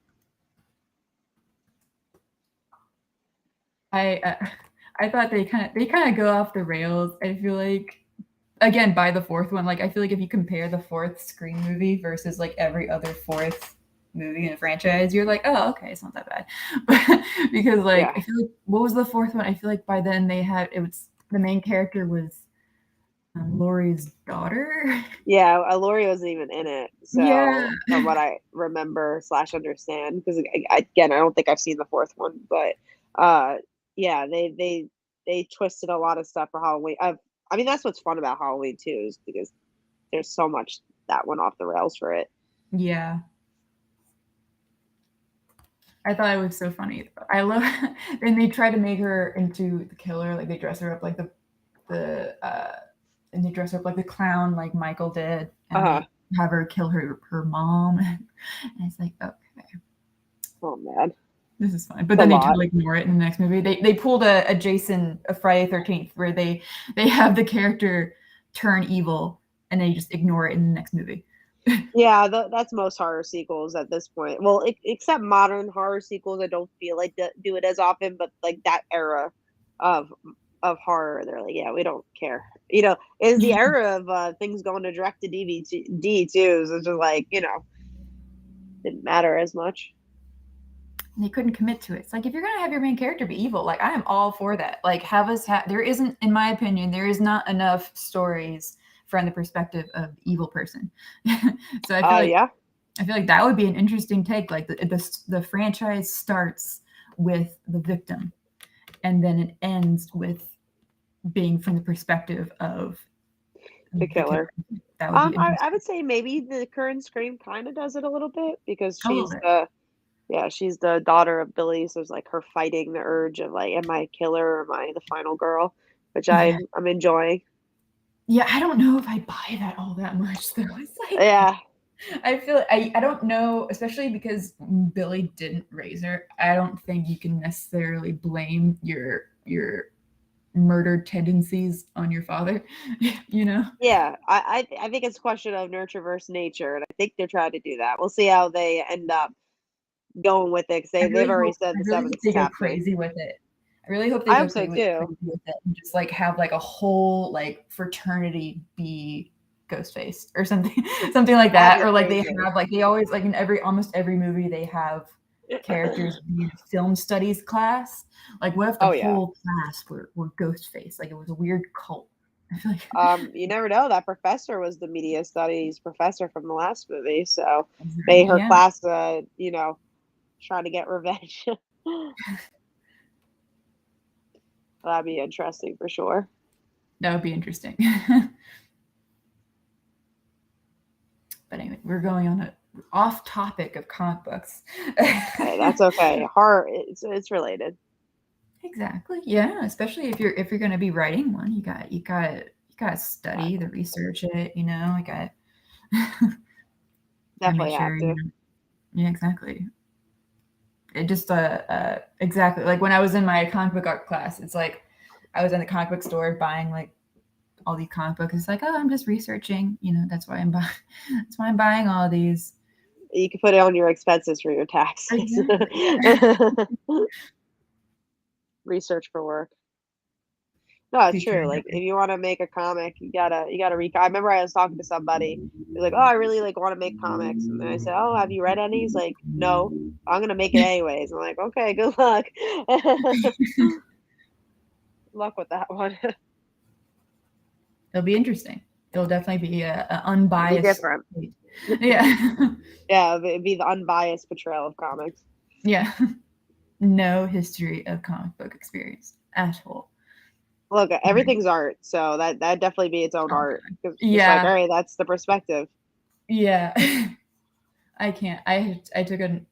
I thought they kind of go off the rails. I feel like again by the fourth one, like I feel like if you compare the fourth Scream movie versus like every other fourth movie in a franchise, you're like, oh, okay, it's not that bad. But because like I feel like what was the fourth one? I feel like by then the main character was Laurie's daughter. Yeah, Laurie wasn't even in it. So from what I remember / understand, because again, I don't think I've seen the fourth one, but yeah, they twisted a lot of stuff for Halloween. I mean, that's what's fun about Halloween too, is because there's so much that went off the rails for it. Yeah. I thought it was so funny. I love, and they try to make her into the killer. Like they dress her up like and they dress her up like the clown, like Michael did, and Uh-huh. they have her kill her mom. And it's like, okay, Oh man. this is fine. But It's a then they lot. totally ignore it in the next movie. They pulled a Friday 13th where they have the character turn evil and they just ignore it in the next movie. Yeah, that's most horror sequels at this point. Well, except modern horror sequels, I don't feel like do it as often. But like that era of horror, they're like, yeah, we don't care. You know, is the era of things going to direct to DVD too. So it's just like, you know, didn't matter as much. And they couldn't commit to it. It's like, if you're gonna have your main character be evil, like I am all for that. Like have us there isn't, in my opinion, there is not enough stories from the perspective of the evil person. So Yeah. I feel like that would be an interesting take. Like the franchise starts with the victim, and then it ends with being from the perspective of The killer. That would be interesting. I would say maybe the current Scream kind of does it a little bit because A little she's bit. she's the daughter of Billy, so it's like her fighting the urge of like, am I a killer or am I the final girl? Which Yeah. I'm enjoying. Yeah, I don't know if I buy that all that much though. It's like, Yeah. I feel I don't know, especially because Billy didn't raise her. I don't think you can necessarily blame your murdered tendencies on your father, you know? Yeah. I think it's a question of nurture versus nature, and I think they're trying to do that. We'll see how they end up going with it because they've already said I the really hope seventh they is go happening. crazy with it. I really hope they I go hope so crazy too. with it and just like have like a whole like fraternity be Ghostface or something, something like That'd that. be Or like they crazy. have like they always like in almost every movie they have characters be in a film studies class. Like what if the Oh yeah. whole class were Ghostface? Like it was a weird cult. I feel like You never know. That professor was the media studies professor from the last movie, so maybe her yeah, class, trying to get revenge. That'd be interesting for sure. that would be interesting. But anyway, we're going on a off topic of comic books. Hey, that's okay. Horror, it's related. Exactly. Yeah, especially if you're going to be writing one, you got to study the Exactly. research it, you know, like I got to make Definitely have sure, you to. know. Yeah, exactly. It just exactly like when I was in my comic book art class, it's like I was in the comic book store buying like all these comic books. It's like, oh, I'm just researching, you know, that's why I'm buying that's why I'm buying all these. You can put it on your expenses for your taxes. Exactly. Research for work. No, it's Future true. Like endeavor. if you want to make a comic, you gotta read. I remember I was talking to somebody. He was like, "Oh, I really like want to make comics," and then I said, "Oh, have you read any?" He's like, "No, I'm gonna make it anyways." I'm like, "Okay, good luck." Luck with that one. It'll be interesting. It'll definitely be a It'd be unbiased. different. Yeah. Yeah, it'd be the unbiased portrayal of comics. Yeah. No history of comic book experience at all. Look, everything's art, so that definitely be its own Oh art. god. 'Cause it's like, Yeah. all right, that's the perspective. Yeah. I can't. I took an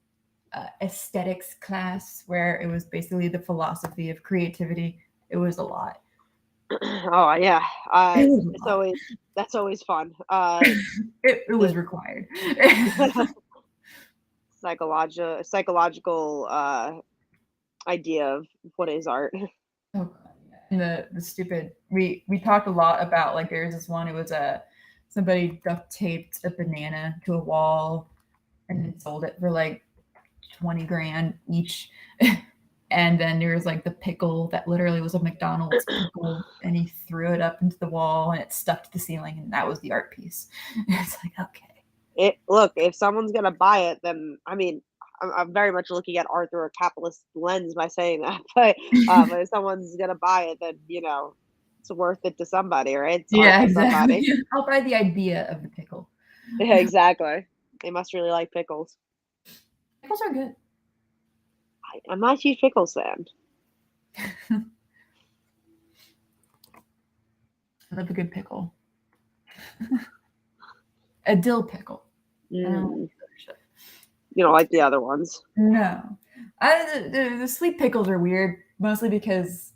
aesthetics class where it was basically the philosophy of creativity. It was a lot. Oh yeah, It was a it's lot. always that's always fun. It was The required. psychological idea of what is art. Oh god, yeah. And the stupid we talked a lot about like there's this one, it was a somebody duct taped a banana to a wall and then sold it for like 20 grand each. And then there was like the pickle that literally was a McDonald's pickle and he threw it up into the wall and it stuck to the ceiling and that was the art piece. It's like, okay. Look, if someone's gonna buy it, then I mean, I'm very much looking at art through a capitalist lens by saying that. But if someone's gonna buy it, then it's worth it to somebody, right? It's art Yeah, to exactly. somebody. I'll buy the idea of the pickle. Yeah, exactly. They must really like pickles. Pickles are good. I'm not a huge pickles fan. I love a good pickle. A dill pickle. I don't like Mm. the other stuff. You don't like the other ones. No. The sweet pickles are weird, mostly because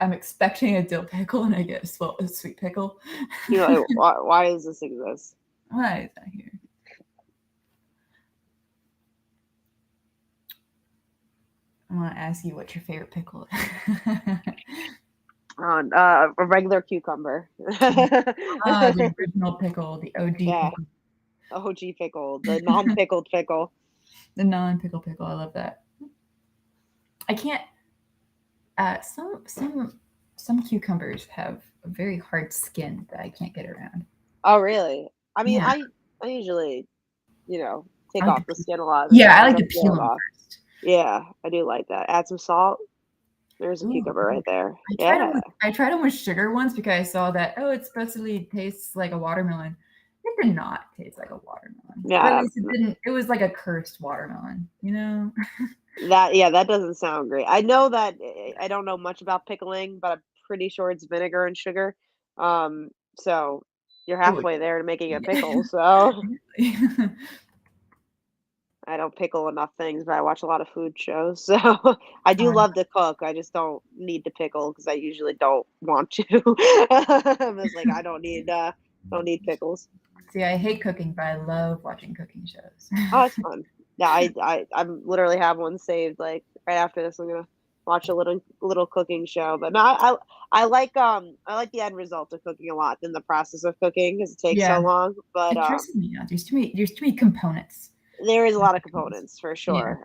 I'm expecting a dill pickle and I get a sweet pickle. You know, like, why does this exist? Why is that here? I want to ask you what your favorite pickle is. A regular cucumber. The original pickle, the OG Yeah. pickle, OG pickle, the non-pickled pickle. the non-pickle pickle. I love that. I can't. Some cucumbers have a very hard skin that I can't get around. Oh, really? I mean, Yeah. I usually, take I like off the skin a lot of the Yeah, I time. like to Don't peel peel it them off. first. Yeah, I do like that. Add some salt. There's a Ooh, cucumber right there. I Yeah. tried them with sugar once because I saw that it's supposedly tastes like a watermelon. It did not taste like a watermelon. Or at Yeah. least it didn't. It was like a cursed watermelon, you know? That doesn't sound great. I know that I don't know much about pickling, but I'm pretty sure it's vinegar and sugar. So you're Oh, halfway there to making a yeah. pickle. So Exactly. I don't pickle enough things, but I watch a lot of food shows. So I do Uh, love to cook. I just don't need to pickle because I usually don't want to. I'm just like I don't need pickles. See, I hate cooking, but I love watching cooking shows. Oh, it's fun. Yeah, I'm literally have one saved. Like right after this, I'm gonna watch a little cooking show. But no, I like the end result of cooking a lot than the process of cooking because it takes Yeah, so long. But it stresses me out. There's too many components. there is a lot of components for Yeah, sure.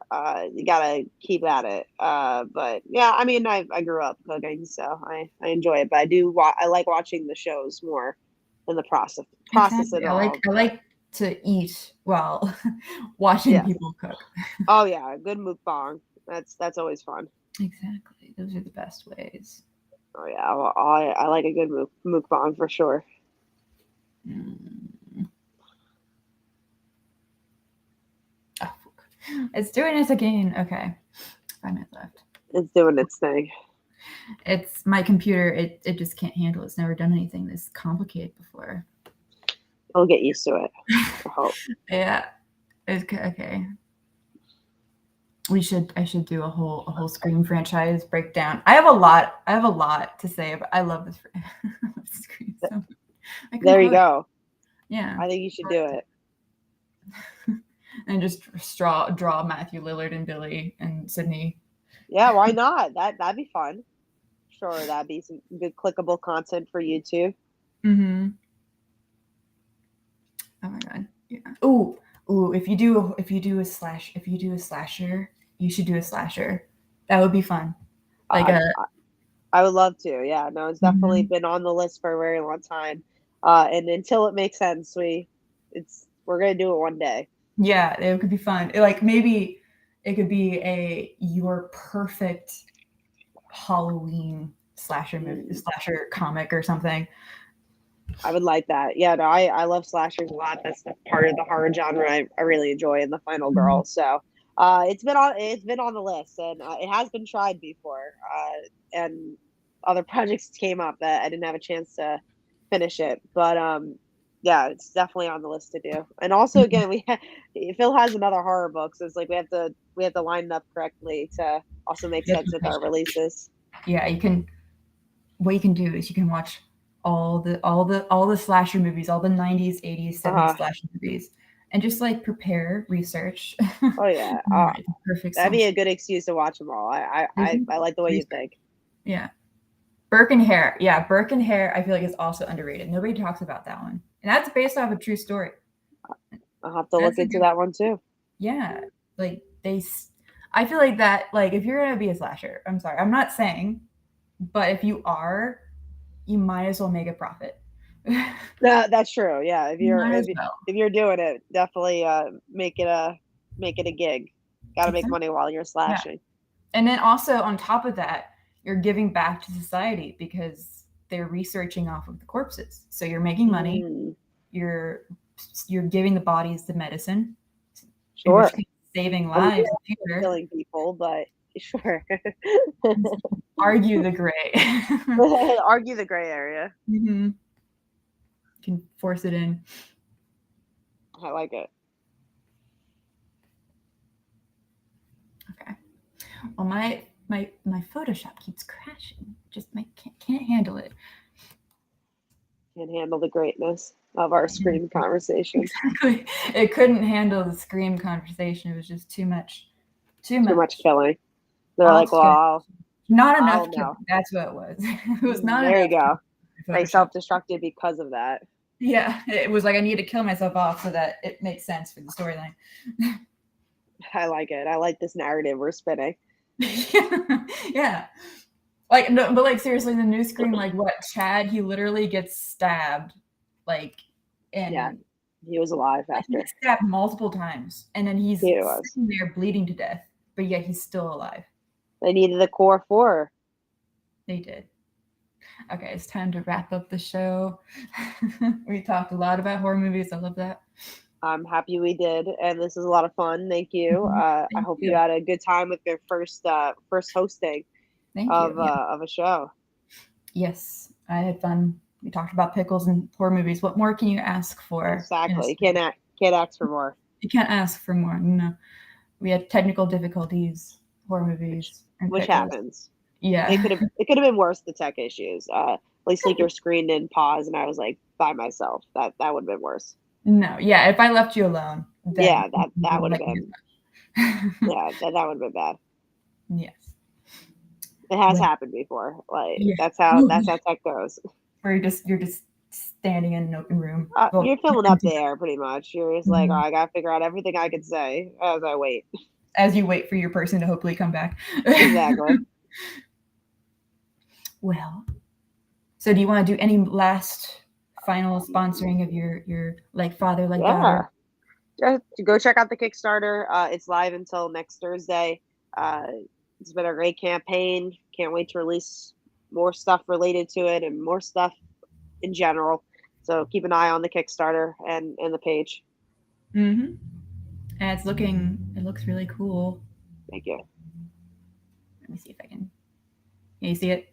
You gotta keep at it. But yeah, I mean, I grew up cooking, so I enjoy it. But I like watching the shows more than the process exactly. involved. I like to eat while watching Yeah. people cook. Oh yeah, good mukbang. That's always fun. Exactly. Those are the best ways. Oh yeah, I like a good mukbang for sure. Mm. Oh, fuck. It's doing its again. Okay. 5 minutes left. It's doing its thing. It's my computer. It just can't handle it. It's never done anything this complicated before. I'll get used to it. I hope. Yeah. Okay. I should do a whole Scream franchise breakdown. I have a lot to say, but I love this Scream so much. I couldn't There you quote it. go. Yeah. I think you should do it. And just draw Matthew Lillard and Billy and Sydney. Yeah, why not? That'd be fun. Sure, that'd be some good clickable content for YouTube. Mm-hmm. Oh my god. Yeah. Ooh. If you do a slasher, you should do a slasher. That would be fun. Like I would love to. Yeah, no, it's definitely Mhm. been on the list for a very long time. And until it makes sense, we're gonna do it one day. Yeah, it could be fun. Maybe it could be your perfect Halloween slasher movie, slasher comic or something. I would like that. Yeah, no, I love slashers a lot. That's the part of the horror genre I really enjoy in The Final Girl. So it's been on the list and it has been tried before. And other projects came up that I didn't have a chance to finish it. But yeah, it's definitely on the list to do. And also again, Phil has another horror book, so it's like we have to line it up correctly to also make Yep. sense with our releases. Yeah, what you can do is you can watch all the slasher movies, all the 90s, 80s, 70s slasher movies, and just prepare research. Oh yeah. Perfect. That'd be a good excuse to watch them all. I like the way you think. Yeah. Burke and Hare. Yeah, Burke and Hare, I feel like is also underrated. Nobody talks about that one. And that's based off a true story. I'll have to look into that one too. Yeah. I feel like that, if you're gonna be a slasher, I'm sorry, I'm not saying, but if you are, you might as well make a profit. That's true. Yeah. If Well. you're doing it, definitely make it a gig. Gotta make money while you're slashing. Yeah. And then also on top of that, you're giving back to society because they're researching off of the corpses. So you're making money. You're giving the bodies the medicine. Sure. Saving lives. Killing people, but sure. Argue the gray. Argue the gray area. Mm-hmm. Can force it in. I like it. Well, my Photoshop keeps crashing. Just can't handle it. Can't handle the greatness of our Scream conversation. Exactly. It couldn't handle the Scream conversation. It was just too much. Too much killing. They're All like, well, not I'll enough know. killing. That's what it was. It was not There enough. you go. Killing I Photoshop. self-destructed because of that. Yeah, it was like I need to kill myself off so that it makes sense for the storyline. I like it. I like this narrative we're spinning. Yeah. Like, no, but like seriously, the new Scream, like what, Chad, he literally gets stabbed, like, and Yeah, he was alive he after. gets stabbed multiple times, and then he's He was. sitting there bleeding to death, but yet he's still alive. They needed a core 4. They did. Okay, it's time to wrap up the show. We talked a lot about horror movies. I love that. I'm happy we did, and this is a lot of fun. Thank you. I hope you had a good time with your first hosting of a show. Yes, I had fun. We talked about pickles and horror movies. What more can you ask for? Exactly. You can't ask for more. You can't ask for more. No, we had technical difficulties, horror movies, which happens. Yeah, it could have been worse. The tech issues. Like Sleeker screen didn't pause, and I was like by myself. That would have been worse. No, yeah. If I left you alone, then yeah, that would have been. Yeah, that would have been bad. Yes, it has happened before. Like that's how tech goes. Where you're just standing in an open room. You're filling up the air pretty much. You're just like, oh, I gotta figure out everything I could say as I wait. As you wait for your person to hopefully come back. Exactly. Well, so do you want to do any last final sponsoring of your like father like daughter? Yeah, go check out the Kickstarter. It's live until next Thursday. It's been a great campaign. Can't wait to release more stuff related to it and more stuff in general. So keep an eye on the Kickstarter and the page. Mm-hmm. And it looks really cool. Thank you. Let me see if I can you see it?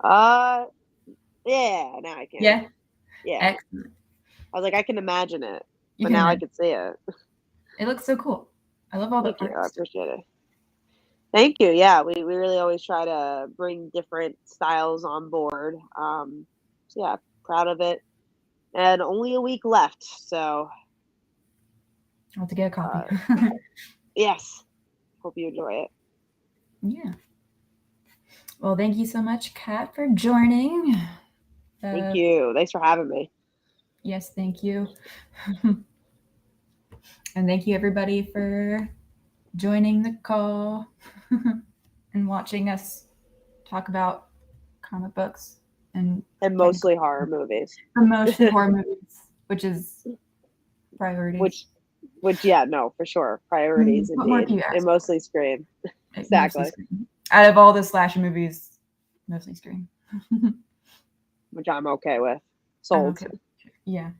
Yeah, now I can. Yeah. Excellent. I was like, I can imagine it, but now I can see it. It looks so cool. I love all the parts. I appreciate it. Thank you. Yeah, we really always try to bring different styles on board. So yeah, proud of it. And only a week left, so I'll have to get a copy. Yes. Hope you enjoy it. Yeah. Well, thank you so much, Kat, for joining. Thank you. Thanks for having me. Yes, thank you. And thank you, everybody, for joining the call and watching us talk about comic books and mostly horror movies. Mostly horror movies, which is priorities. Which yeah, no, for sure. Priorities indeed. And mostly Scream. Exactly. Mostly Scream. Out of all the slasher movies, mostly Scream. Which I'm okay with. Sold. Okay. Yeah.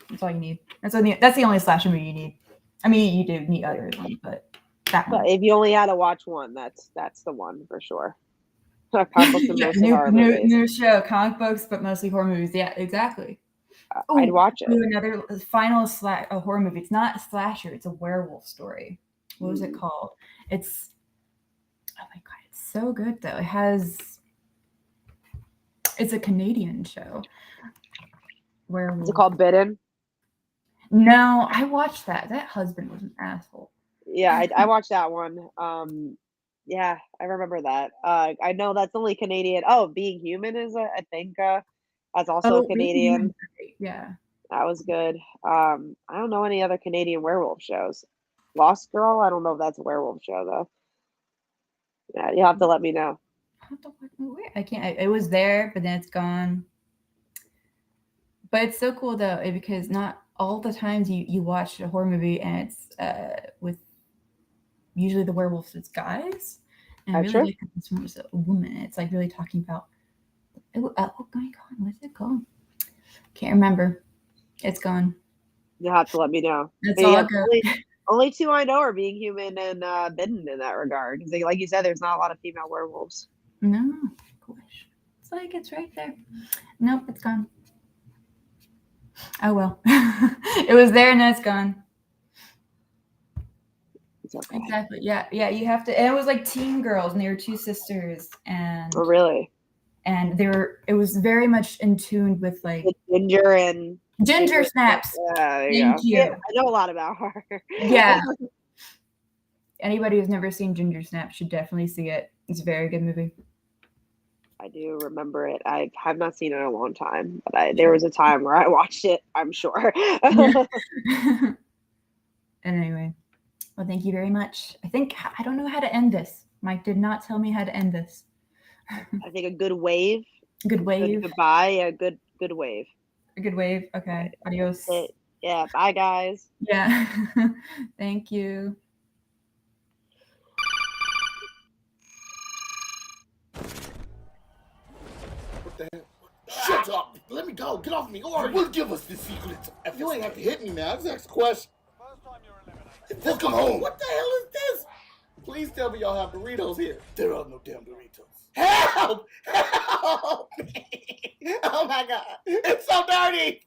That's all you need. That's the only slasher movie you need. I mean, you do need other ones, but that one. But if you only had to watch one, that's the one for sure. Comic books and mostly horror movies. New show, comic books, but mostly horror movies. Yeah, exactly. I'd watch it. Another final a horror movie. It's not a slasher. It's a werewolf story. What was it called? It's oh my god, it's so good though. It's a Canadian show. Werewolf. Is it called Bitten? No, I watched that. That husband was an asshole. Yeah, I watched that one. Yeah, I remember that. I know that's only Canadian. Oh, Being Human is I think that's also Canadian. Yeah, that was good. I don't know any other Canadian werewolf shows. Lost Girl. I don't know if that's a werewolf show though. Yeah, you have to let me know. I can't. It was there, but then it's gone. But it's so cool though, because not all the times you watch a horror movie and it's with usually the werewolves, it's guys, and really like this one was a woman. It's like really talking about oh my god, what's it called? Can't remember. It's gone. You'll have to let me know. It's all good. Only two I know are Being Human and Bitten in that regard. Because like you said, there's not a lot of female werewolves. No, gosh. It's like it's right there. Nope, it's gone. Oh well. It was there and now it's gone. It's okay. Exactly. Yeah. You have to. And it was like teen girls, and they were two sisters, and Oh, really? and they were. It was very much in tune with like The Ginger Snaps. Yeah, there Thank you go. you. I know a lot about her. Yeah. Anybody who's never seen Ginger Snap should definitely see it. It's a very good movie. I do remember it. I have not seen it in a long time, but there was a time where I watched it, I'm sure. And anyway, well, thank you very much. I don't know how to end this. Mike did not tell me how to end this. I think a good wave. Good wave. Goodbye. A good wave. A good wave. Okay. Adios. Yeah. Bye, guys. Yeah. Thank you. What the hell? Shut up! Let me go! Get off me! Or will give us the secrets. You ain't have to hit me now. Just ask a question. Welcome home. What the hell is this? Please tell me y'all have Doritos here. There are no damn Doritos. Help! Help me! Oh my god! It's so dirty!